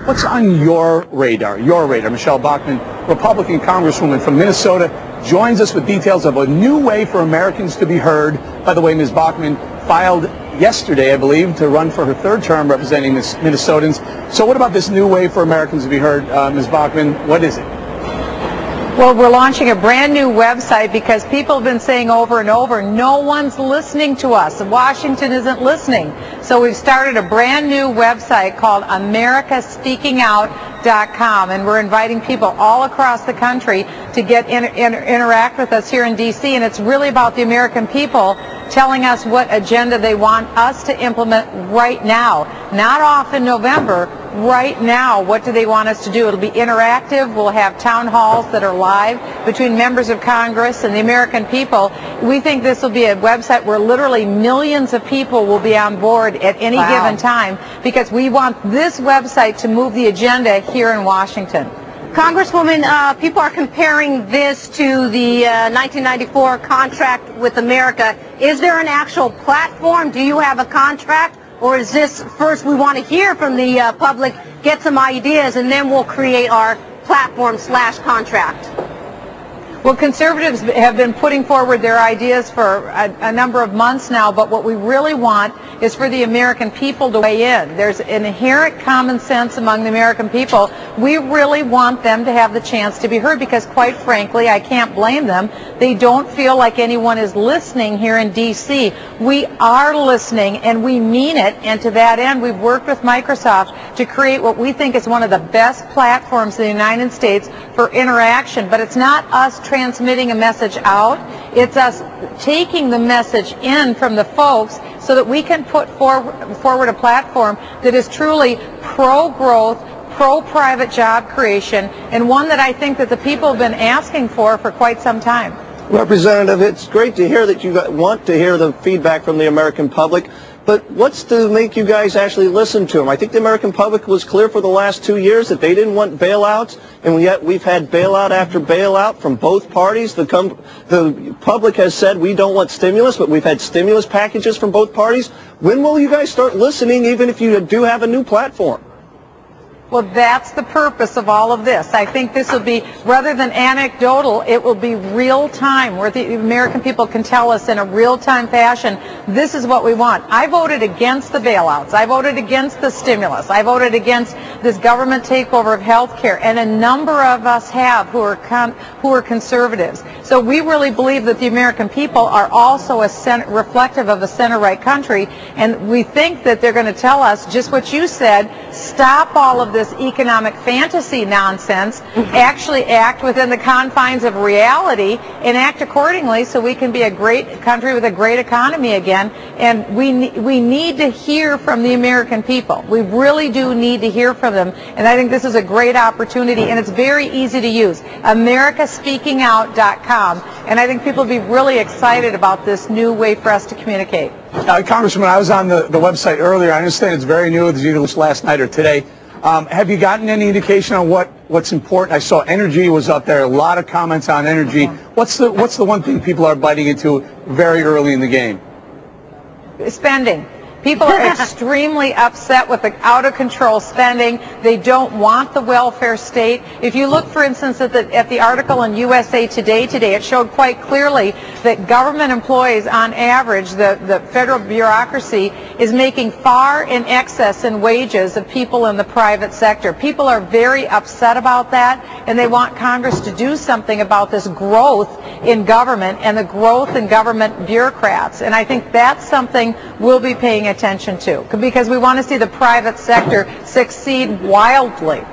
What's on your radar? Your radar. Michele Bachmann, Republican Congresswoman from Minnesota, joins us with details of a new way for Americans to be heard. By the way, Ms. Bachmann filed yesterday, I believe, to run for her third term representing Minnesotans. So what about this new way for Americans to be heard? Ms. Bachmann, what is it? Well, we're launching a brand new website because people have been saying over and over, no one's listening to us. Washington isn't listening. So we've started a brand new website called americaspeakingout.com, and we're inviting people all across the country to interact with us here in D.C., and it's really about the American people telling us what agenda they want us to implement right now, not off in November. Right now, what do they want us to do? It'll be interactive. We'll have town halls that are live between members of Congress and the American people. We think this will be a website where literally millions of people will be on board at any given time, because we want this website to move the agenda here in Washington. Congresswoman, people are comparing this to the 1994 contract with America. Is there an actual platform? Do you have a contract? Or is this first we want to hear from the public, get some ideas, and then we'll create our platform/contract? Well, conservatives have been putting forward their ideas for a number of months now, but what we really want is for the American people to weigh in. There's an inherent common sense among the American people. We really want them to have the chance to be heard because, quite frankly, I can't blame them. They don't feel like anyone is listening here in D.C. We are listening, and we mean it, and to that end, we've worked with Microsoft to create what we think is one of the best platforms in the United States for interaction. But it's not us transmitting a message out. It's us taking the message in from the folks so that we can put forward a platform that is truly pro-growth, pro-private job creation, and one that I think that the people have been asking for quite some time. Representative, it's great to hear that you want to hear the feedback from the American public, but what's to make you guys actually listen to them? I think the American public was clear for the last 2 years that they didn't want bailouts, and yet we've had bailout after bailout from both parties. The public has said we don't want stimulus, but we've had stimulus packages from both parties. When will you guys start listening, even if you do have a new platform? Well, that's the purpose of all of this. I think this will be, rather than anecdotal, it will be real time, where the American people can tell us in a real-time fashion, this is what we want. I voted against the bailouts. I voted against the stimulus. I voted against this government takeover of health care, and a number of us have who are conservatives. So we really believe that the American people are also reflective of a center-right country, and we think that they're going to tell us just what you said, stop all of this economic fantasy nonsense, actually act within the confines of reality and act accordingly so we can be a great country with a great economy again. And we need to hear from the American people. We really do need to hear from them, and I think this is a great opportunity, and it's very easy to use. americaspeakingout.com, and I think people will be really excited about this new way for us to communicate. Congressman, I was on the website earlier. I understand it's very new. It was either last night or today. Have you gotten any indication on what's important? I saw energy was up there. A lot of comments on energy. What's the one thing people are biting into very early in the game? Spending. People are extremely upset with the out-of-control spending. They don't want the welfare state. If you look, for instance, at the article in USA Today today, it showed quite clearly that government employees, on average, the federal bureaucracy, is making far in excess in wages of people in the private sector. People are very upset about that, and they want Congress to do something about this growth in government and the growth in government bureaucrats. And I think that's something we'll be paying attention to, because we want to see the private sector succeed wildly.